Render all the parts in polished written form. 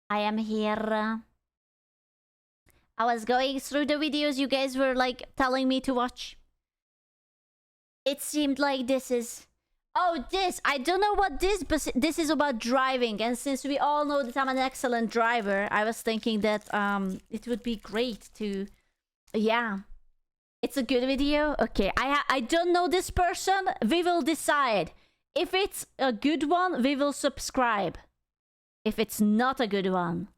I am here. I was going through the videos you guys were like telling me to watch. It seemed like this is... Oh, this! I don't know what this, but this is about driving. And since we all know that I'm an excellent driver, I was thinking that it would be great to... Yeah. It's a good video? Okay, I don't know this person. We will decide. If it's a good one, we will subscribe. If it's not a good one...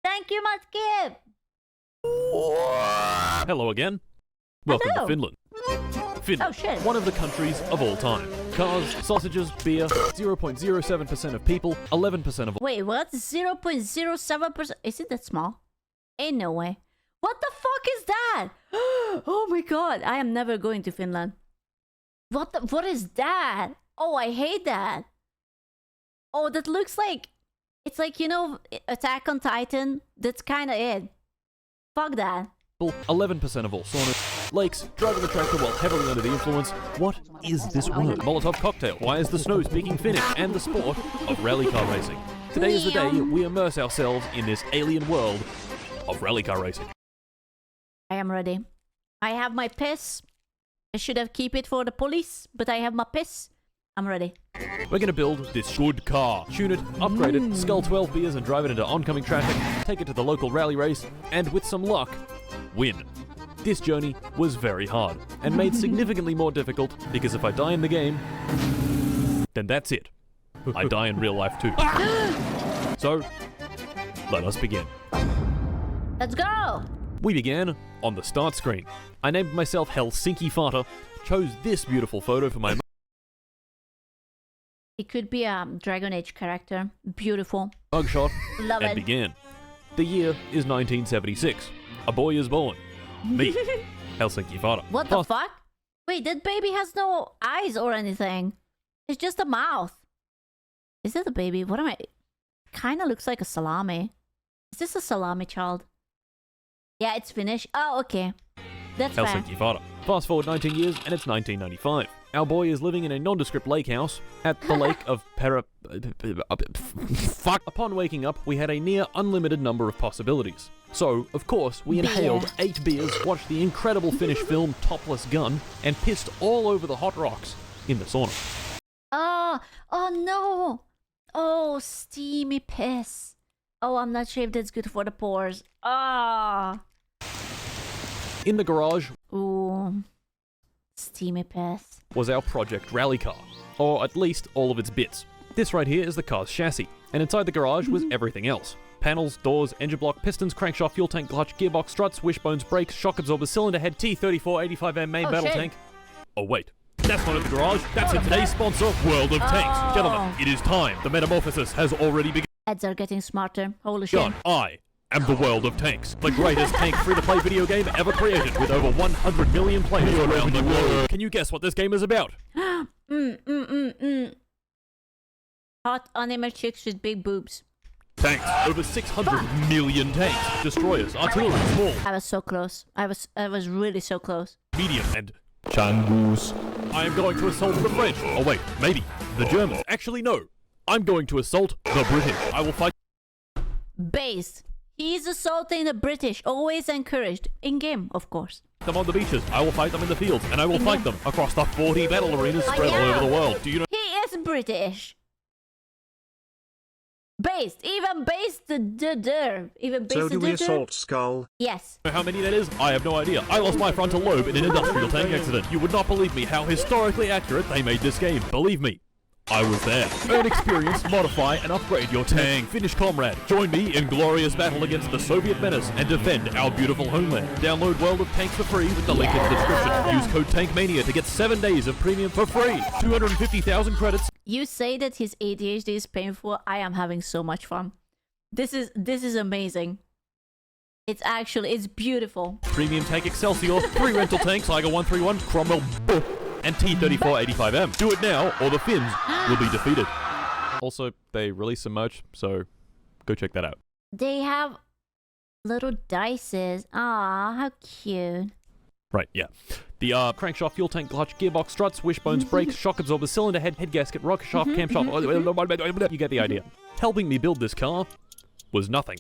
Thank you, Matkip! Hello again. Welcome to Finland. Finland, Oh, shit. one of the countries of all time. Cars, sausages, beer, 0.07% of people, 11% of... Wait, what? 0.07%? Isn't that small? Ain't no way. What the fuck is that? Oh my god, I am never going to Finland. What is that? Oh, I hate that. Oh, that looks like... It's like, you know, Attack on Titan. That's kind of it. Fuck that. 11% of all saunas, lakes, driving the tractor while heavily under the influence. What is this word? Molotov cocktail. Why is the snow speaking Finnish? And the sport of rally car racing. Today is the day we immerse ourselves in this alien world of rally car racing. I am ready. I have my piss. I should have keep it for the police, but I have my piss. I'm ready. We're gonna build this good car, tune it, upgrade it, scull 12 beers and drive it into oncoming traffic, take it to the local rally race, and with some luck, win. This journey was very hard, and made significantly more difficult, because if I die in the game, then that's it. I die in real life too. So, let us begin. Let's go! We began on the start screen. I named myself Helsinki Fata, chose this beautiful photo for my It could be a Dragon Age character. Beautiful. mugshot, Love and it. began. The year is 1976. A boy is born. Me, Helsinki Fata. What the fuck? Wait, that baby has no eyes or anything. It's just a mouth. Is it a baby? What am I... Kinda looks like a salami. Is this a salami child? Yeah, it's Finnish. Oh, okay. That's fair. Helsinki Fata. Fast forward 19 years and it's 1995. Our boy is living in a nondescript lake house at the lake of Fuck. Upon waking up, we had a near unlimited number of possibilities. So, of course, we inhaled 8 beers, watched the incredible Finnish film Topless Gun, and pissed all over the hot rocks in the sauna. Oh no! Oh, steamy piss. Oh, I'm not sure if that's good for the pores. Ah. In the garage Ooh. Steamy piss. was our project rally car, or at least all of its bits. This right here is the car's chassis, and inside the garage was everything else. Panels, doors, engine block, pistons, crankshaft, fuel tank, clutch, gearbox, struts, wishbones, brakes, shock absorbers, cylinder head, T-34 85M main battle tank. Oh wait, that's not in the garage, that's in today's sponsor, World of Tanks. Gentlemen, it is time. The metamorphosis has already begun. Ads are getting smarter. Holy shit. I am the World of Tanks, the greatest tank free-to-play video game ever created with over 100 million players around the world. Can you guess what this game is about? Hot anime chicks with big boobs. Tanks. Over 600 million tanks. Destroyers, artillery, small, I was so close. I was really so close. medium, and Changus. I am going to assault the French. Oh wait, maybe the Germans. Actually, no. I'm going to assault the British. I will fight Based. He's assaulting the British. Always encouraged. In-game, of course. them on the beaches. I will fight them in the fields, and I will fight them across the 40 battle arenas spread all over the world. Do you know? He is British. Based. Even based Even based So do we assault Skull? Yes. How many that is? I have no idea. I lost my frontal lobe in an industrial tank accident. You would not believe me how historically accurate they made this game. Believe me, I was there. Earn experience, modify, and upgrade your tank. Finnish comrade, join me in glorious battle against the Soviet menace and defend our beautiful homeland. Download World of Tanks for free with the link in the description. Use code TANKMANIA to get 7 days of premium for free. 250,000 credits. You say that his ADHD is painful. I am having so much fun. This is amazing. It's beautiful. Premium tank Excelsior, 3 rental tanks, Tiger 131, Cromwell, and T-34 85M. Do it now, or the Finns will be defeated. Also, they release some merch, so go check that out. They have little dices. Ah, how cute. Right, yeah. The crankshaft, fuel tank, clutch, gearbox, struts, wishbones, brakes, shock absorber, cylinder head, head gasket, rocker shaft, camshaft. You get the idea. Helping me build this car was nothing.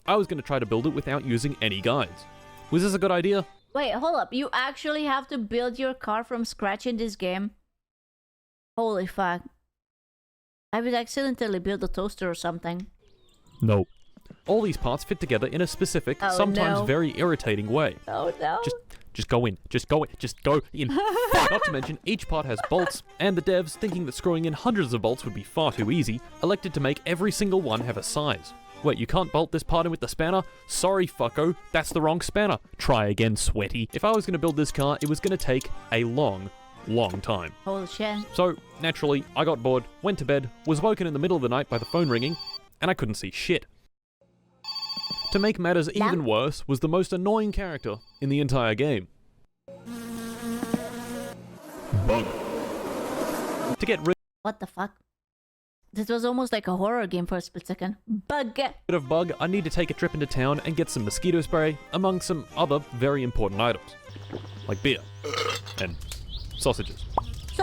I was going to try to build it without using any guides. Was this a good idea? Wait, hold up. You actually have to build your car from scratch in this game? Holy fuck. I would accidentally build a toaster or something. No. All these parts fit together in a specific, sometimes very irritating way. Oh no. Just go in. Just go in. Just go in. Not to mention, each part has bolts, and the devs, thinking that screwing in hundreds of bolts would be far too easy, elected to make every single one have a size. Wait, you can't bolt this part in with the spanner? Sorry, fucko, that's the wrong spanner. Try again, sweaty. If I was going to build this car, it was going to take a long time. Holy shit. So, naturally, I got bored, went to bed, was woken in the middle of the night by the phone ringing, and I couldn't see shit. To make matters even worse was the most annoying character in the entire game. Bug. To get rid What the fuck? This was almost like a horror game for a split second. Bug! of Bug, I need to take a trip into town and get some mosquito spray, among some other very important items. Like beer. And sausages.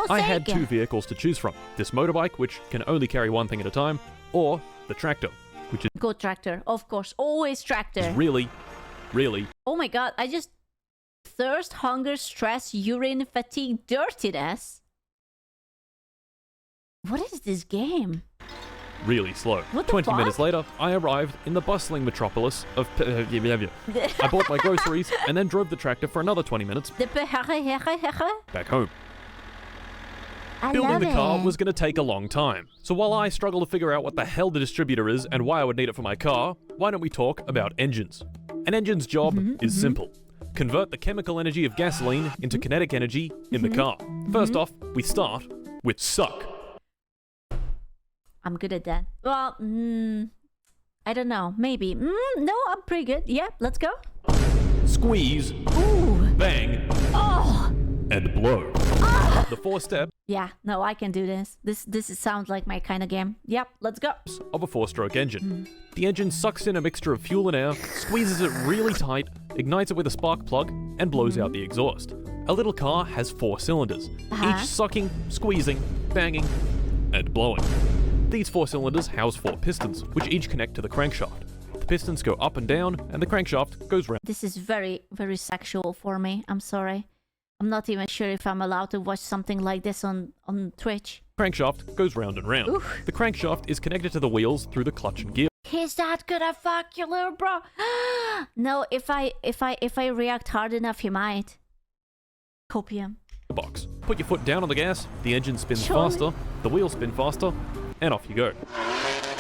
I had 2 vehicles to choose from. This motorbike, which can only carry one thing at a time, or the tractor, which is Go tractor, of course. Always tractor. really... Oh my god, I just... Thirst, hunger, stress, urine, fatigue, dirtiness? What is this game? really slow. What the 20 fuck? minutes later, I arrived in the bustling metropolis of... I bought my groceries and then drove the tractor for another 20 minutes back home. Building the car was going to take a long time. So while I struggle to figure out what the hell the distributor is and why I would need it for my car, why don't we talk about engines? An engine's job is simple. Convert the chemical energy of gasoline into kinetic energy in the car. First off, we start with suck. I'm good at that. Well, I don't know. Maybe. No, I'm pretty good. Yeah, let's go. Squeeze. Ooh. Bang. Oh. And blow. The 4-step Yeah, no, I can do this. This sounds like my kind of game. Yep, let's go. of a 4-stroke engine. The engine sucks in a mixture of fuel and air, squeezes it really tight, ignites it with a spark plug, and blows out the exhaust. A little car has 4 cylinders, each sucking, squeezing, banging, and blowing. These 4 cylinders house 4 pistons, which each connect to the crankshaft. The pistons go up and down, and the crankshaft goes round. This is very, very sexual for me. I'm sorry. I'm not even sure if I'm allowed to watch something like this on Twitch. Crankshaft goes round and round. Oof. The crankshaft is connected to the wheels through the clutch and gear He's that gonna fuck you, little bro. No, if I react hard enough, he might. Copium. box. Put your foot down on the gas, the engine spins Surely. faster, the wheels spin faster, and off you go.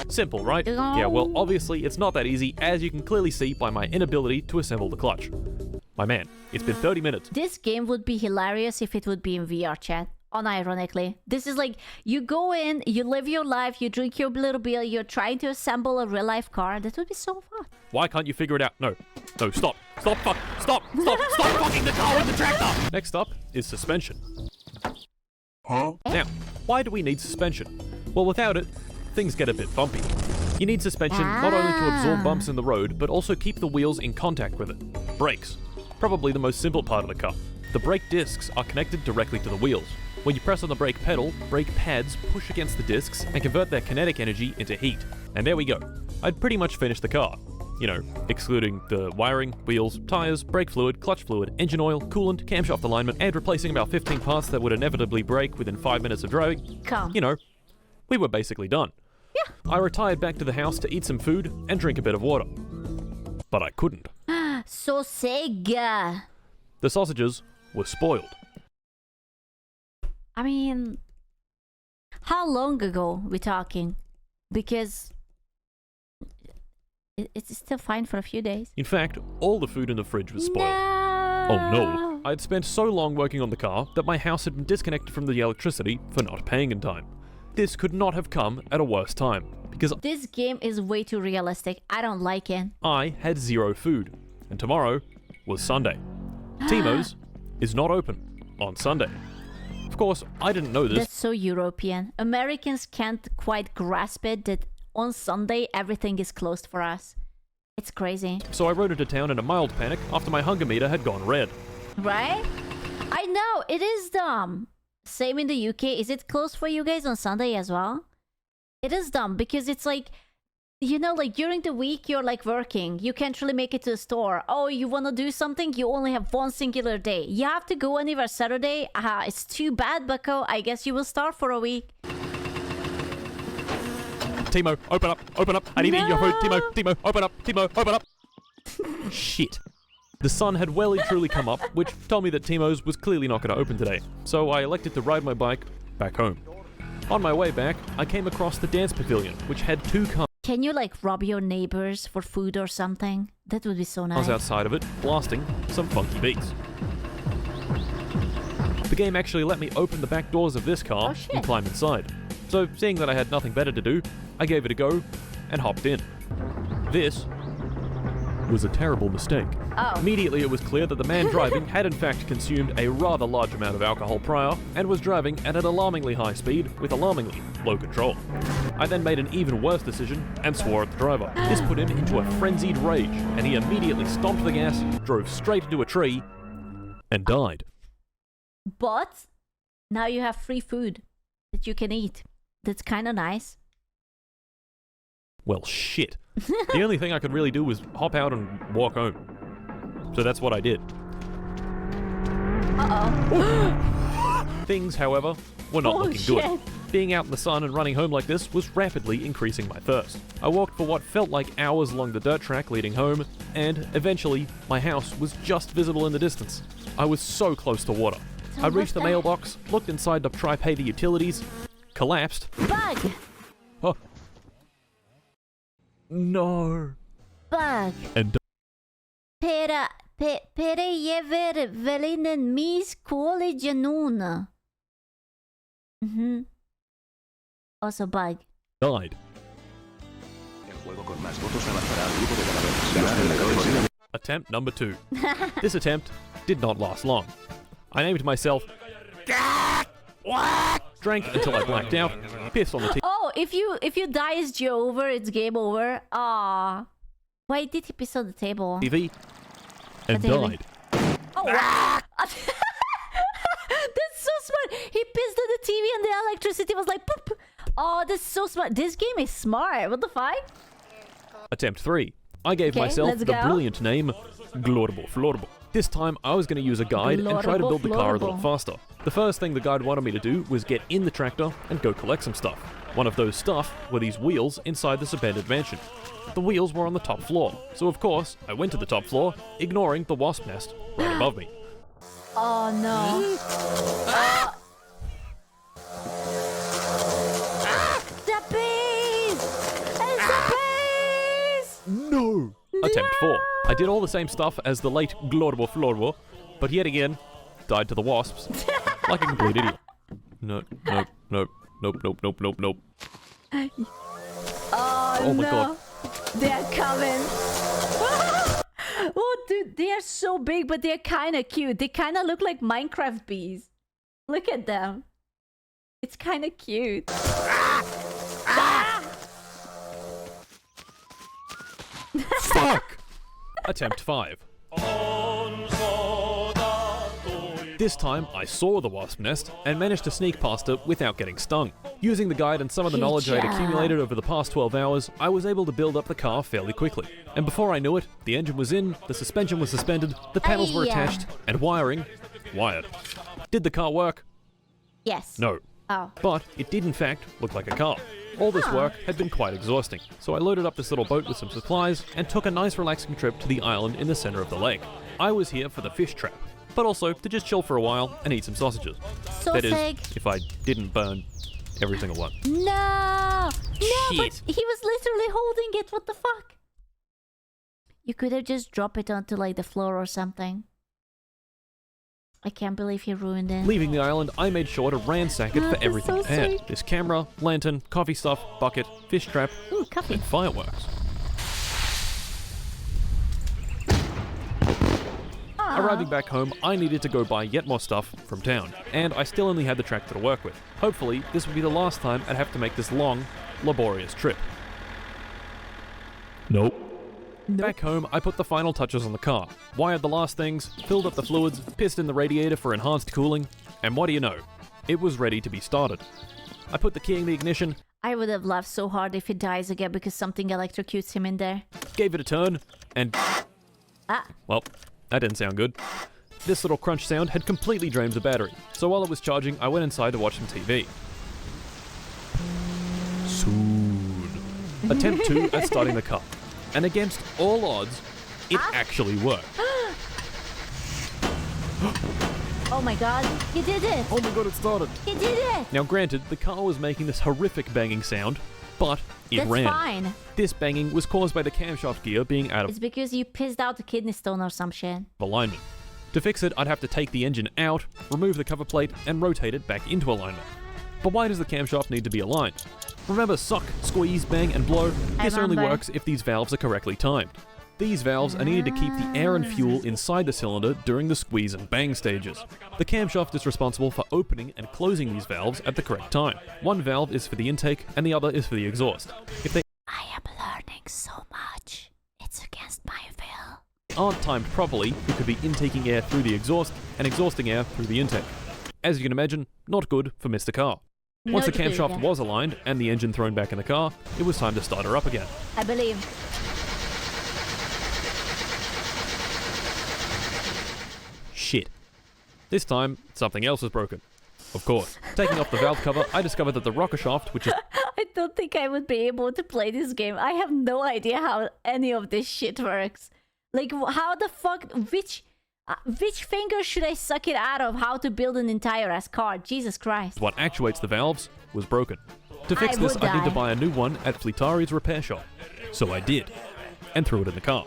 Simple, right? Yeah, well, obviously it's not that easy, as you can clearly see by my inability to assemble the clutch. My man, it's been 30 minutes. This game would be hilarious if it would be in VR chat. Unironically. This is like, you go in, you live your life, you drink your little beer, you're trying to assemble a real life car. That would be so fun. Why can't you figure it out? No, stop fucking the car with the tractor! Next up is suspension. Now, why do we need suspension? Well, without it, things get a bit bumpy. You need suspension not only to absorb bumps in the road, but also keep the wheels in contact with it. Brakes. Probably the most simple part of the car. The brake discs are connected directly to the wheels. When you press on the brake pedal, brake pads push against the discs and convert their kinetic energy into heat. And there we go. I'd pretty much finished the car. You know, excluding the wiring, wheels, tires, brake fluid, clutch fluid, engine oil, coolant, camshaft alignment, and replacing about 15 parts that would inevitably break within 5 minutes of driving. Come. You know, we were basically done. Yeah. I retired back to the house to eat some food and drink a bit of water. But I couldn't. So Sega. The sausages were spoiled. I mean, how long ago we talking? Because it's still fine for a few days. In fact, all the food in the fridge was spoiled. No. Oh no. I'd spent so long working on the car that my house had been disconnected from the electricity for not paying in time. This could not have come at a worse time, because This game is way too realistic. I don't like it. I had 0 food, and tomorrow was Sunday. Timo's is not open on Sunday. Of course, I didn't know this. That's so European. Americans can't quite grasp it that on Sunday everything is closed for us. It's crazy. So I rode into town in a mild panic after my hunger meter had gone red. Right? I know, it is dumb. Same in the UK. Is it closed for you guys on Sunday as well? It is dumb because it's like, you know, like during the week you're like working. You can't really make it to the store. Oh, you want to do something? You only have one singular day. You have to go anywhere Saturday. It's too bad, bucko. I guess you will starve for a week. Timo, open up, open up. I need to eat your food. Timo, open up. Timo, open up. Shit. The sun had well and truly come up, which told me that Timo's was clearly not going to open today. So I elected to ride my bike back home. On my way back, I came across the dance pavilion, which had 2 cars. Can you like rob your neighbors for food or something? That would be so nice. I was outside of it, blasting some funky beats. The game actually let me open the back doors of this car and climb inside. So, seeing that I had nothing better to do, I gave it a go and hopped in. This was a terrible mistake. Oh. Immediately it was clear that the man driving had in fact consumed a rather large amount of alcohol prior and was driving at an alarmingly high speed with alarmingly low control. I then made an even worse decision and swore at the driver. This put him into a frenzied rage and he immediately stomped the gas, drove straight into a tree, and died. But now you have free food that you can eat. That's kind of nice. Well, shit. The only thing I could really do was hop out and walk home. So that's what I did. Uh-oh. Things, however, were not looking shit. good. Being out in the sun and running home like this was rapidly increasing my thirst. I walked for what felt like hours along the dirt track leading home, and eventually my house was just visible in the distance. I was so close to water. I reached the mailbox, looked inside to try pay the utilities, collapsed. Bug! Oh. No. Bug! And Pera jever velinen mis kole januna. Also bug. died. Attempt number 2. This attempt did not last long. I named myself drank until I blacked out, pissed on the TV. Oh, if you die as Joe over, it's game over. Ah. Why did he piss on the table? TV and died. Oh, wow. That's so smart. He pissed on the TV and the electricity was like poop. Oh, that's so smart. This game is smart. What the fuck? Attempt 3. I gave myself the brilliant name Glorable Florable. This time I was going to use a guide and try to build the car a little faster. The first thing the guide wanted me to do was get in the tractor and go collect some stuff. One of those stuff were these wheels inside this abandoned mansion. The wheels were on the top floor, so of course I went to the top floor, ignoring the wasp nest right above me. Oh no. The bees! It's the bees! No! Attempt 4. I did all the same stuff as the late Glorable Florable, but yet again, died to the wasps, like a complete idiot. Nope. Oh my no. god. They're coming. Oh, dude, they are so big, but they're kind of cute. They kind of look like Minecraft bees. Look at them. It's kind of cute. Fuck! Attempt 5. This time, I saw the wasp nest and managed to sneak past it without getting stung. Using the guide and some of the knowledge I had accumulated over the past 12 hours, I was able to build up the car fairly quickly. And before I knew it, the engine was in, the suspension was suspended, the panels were attached, and wiring wired. Did the car work? Yes. No. Oh. But it did in fact look like a car. All this work had been quite exhausting, so I loaded up this little boat with some supplies and took a nice relaxing trip to the island in the center of the lake. I was here for the fish trap, but also to just chill for a while and eat some sausages. That is, if I didn't burn every single one. No! No, Shit. but he was literally holding it. What the fuck? You could have just dropped it onto like the floor or something. I can't believe he ruined it. Leaving the island, I made sure to ransack it for everything it had. This camera, lantern, coffee stuff, bucket, fish trap, and fireworks. Arriving back home, I needed to go buy yet more stuff from town, and I still only had the tractor to work with. Hopefully, this would be the last time I'd have to make this long, laborious trip. Nope. Back home, I put the final touches on the car, wired the last things, filled up the fluids, pissed in the radiator for enhanced cooling, and what do you know? It was ready to be started. I put the key in the ignition. I would have laughed so hard if he dies again because something electrocutes him in there. Gave it a turn, and... Well, that didn't sound good. This little crunch sound had completely drained the battery, so while it was charging, I went inside to watch some TV. Soon. Attempt 2 at starting the car. And against all odds, it actually worked. Oh my god, he did it! Oh my god, it started! He did it! Now granted, the car was making this horrific banging sound, but it ran. That's fine. This banging was caused by the camshaft gear being out of It's because you pissed out the kidney stone or some shit. alignment. To fix it, I'd have to take the engine out, remove the cover plate, and rotate it back into alignment. But why does the camshaft need to be aligned? Remember suck, squeeze, bang, and blow? This only works if these valves are correctly timed. These valves are needed to keep the air and fuel inside the cylinder during the squeeze and bang stages. The camshaft is responsible for opening and closing these valves at the correct time. One valve is for the intake, and the other is for the exhaust. If they I am learning so much. It's against my will. aren't timed properly, it could be intaking air through the exhaust and exhausting air through the intake. As you can imagine, not good for Mr. Car. Once the camshaft was aligned and the engine thrown back in the car, it was time to start her up again. I believe. Shit. This time, something else was broken. Of course. Taking off the valve cover, I discovered that the rocker shaft, which is... I don't think I would be able to play this game. I have no idea how any of this shit works. Like, how the fuck... Which finger should I suck it out of how to build an entire ass car? Jesus Christ. what actuates the valves was broken. To fix this, I need to buy a new one at Fleetari's repair shop. So I did. And threw it in the car.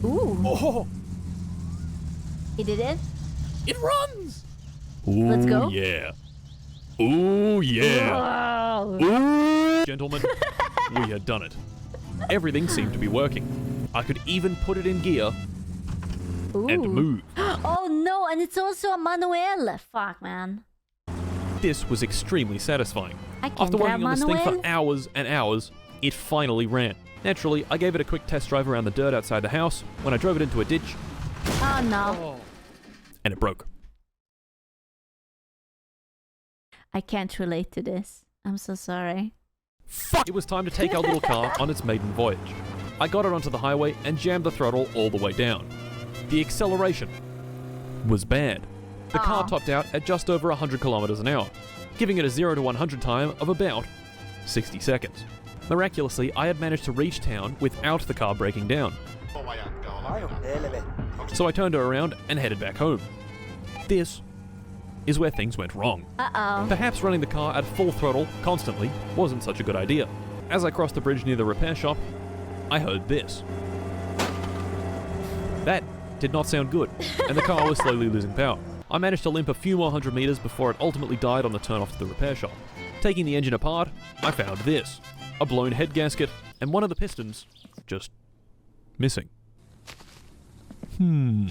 Ooh. Oh! He did it? It runs! Ooh, Let's go. Yeah. Ooh, yeah. Wow. Ooh, gentlemen, we had done it. Everything seemed to be working. I could even put it in gear and move. Oh no, and it's also a manuel. Fuck, man. This was extremely satisfying. I can After working on this thing manuel. for hours and hours, it finally ran. Naturally, I gave it a quick test drive around the dirt outside the house when I drove it into a ditch, Oh no. and it broke. I can't relate to this. I'm so sorry. Fuck! It was time to take our little car on its maiden voyage. I got it onto the highway and jammed the throttle all the way down. The acceleration was bad. The car topped out at just over 100 kilometers an hour, giving it a 0 to 100 time of about 60 seconds. Miraculously, I had managed to reach town without the car breaking down. So I turned her around and headed back home. This is where things went wrong. Uh-oh. Perhaps running the car at full throttle constantly wasn't such a good idea. As I crossed the bridge near the repair shop, I heard this. That did not sound good, and the car was slowly losing power. I managed to limp a few more 100 meters before it ultimately died on the turn off to the repair shop. Taking the engine apart, I found this. A blown head gasket, and one of the pistons just missing. Where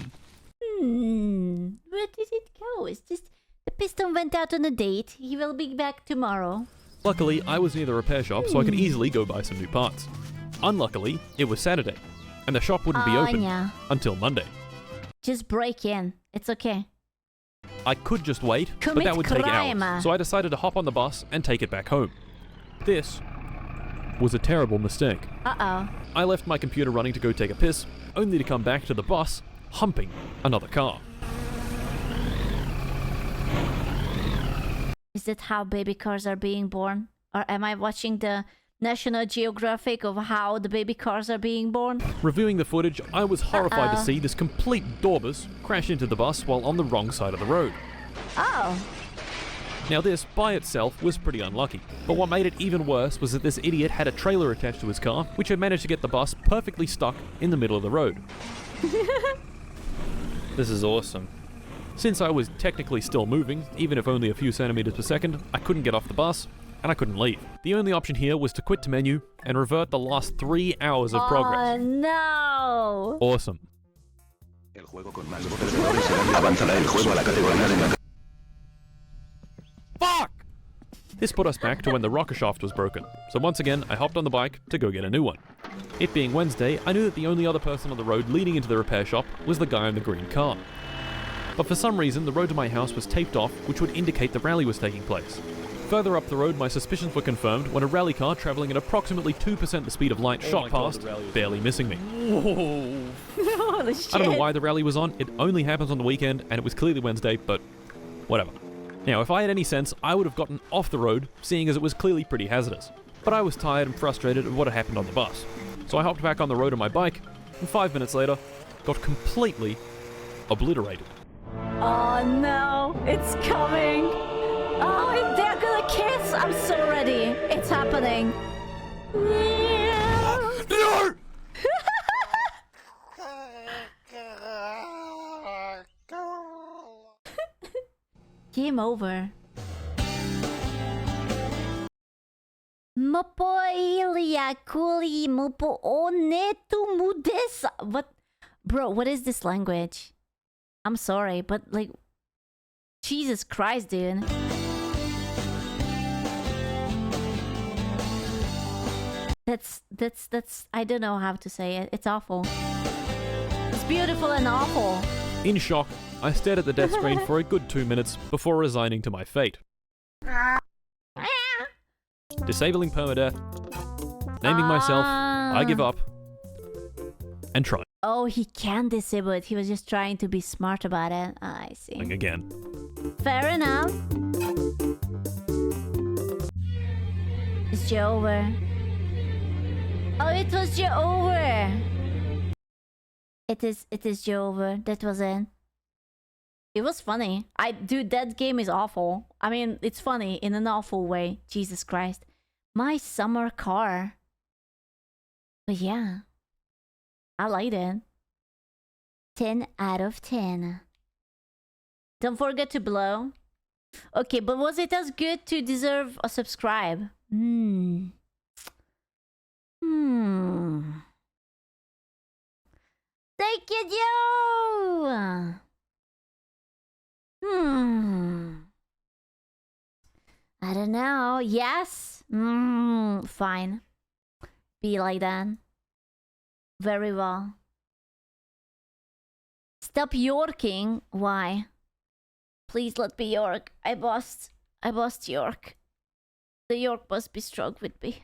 did it go? It's just the piston went out on a date. He will be back tomorrow. Luckily, I was near the repair shop, so I could easily go buy some new parts. Unluckily, it was Saturday, and the shop wouldn't be open until Monday. Just break in. It's okay. I could just wait, but Commit that would take crime. hours, so I decided to hop on the bus and take it back home. This was a terrible mistake. Uh-oh. I left my computer running to go take a piss, only to come back to the bus humping another car. Is that how baby cars are being born? Or am I watching the National Geographic of how the baby cars are being born? Reviewing the footage, I was horrified to see this complete doorbus crash into the bus while on the wrong side of the road. Oh. Now this, by itself, was pretty unlucky. But what made it even worse was that this idiot had a trailer attached to his car, which had managed to get the bus perfectly stuck in the middle of the road. This is awesome. Since I was technically still moving, even if only a few centimeters per second, I couldn't get off the bus, and I couldn't leave. The only option here was to quit to menu and revert the last 3 hours of progress. Oh no! Awesome. Fuck! This put us back to when the rocker shaft was broken, so once again I hopped on the bike to go get a new one. It being Wednesday, I knew that the only other person on the road leading into the repair shop was the guy in the green car. But for some reason the road to my house was taped off, which would indicate the rally was taking place. Further up the road, my suspicions were confirmed when a rally car travelling at approximately 2% the speed of light shot past, barely missing me. Whoa. Holy shit. I don't know why the rally was on, it only happens on the weekend and it was clearly Wednesday, but whatever. Now, if I had any sense, I would have gotten off the road, seeing as it was clearly pretty hazardous. But I was tired and frustrated at what had happened on the bus. So I hopped back on the road on my bike, and 5 minutes later, got completely obliterated. Oh no, it's coming. Oh, they're gonna kiss. I'm so ready. It's happening. No! Game over. What? Bro, what is this language? I'm sorry, but like, Jesus Christ, dude. That's, I don't know how to say it. It's awful. It's beautiful and awful. In shock, I stared at the death screen for a good 2 minutes before resigning to my fate. Disabling permadeath, naming myself, I give up, and trying Oh, he can disable it. He was just trying to be smart about it. I see. again. Fair enough. It's over. Oh, it was over. It is over. That was it. It was funny. Dude, that game is awful. I mean, it's funny in an awful way. Jesus Christ. My summer car. But yeah. I liked it. 10 out of 10. Don't forget to blow. Okay, but was it as good to deserve a subscribe? Thank you, Joe! I don't know. Yes? Fine. Be like that. Very well. Stop yorking. Why? Please let me york. I bossed York. The York must be strong with me.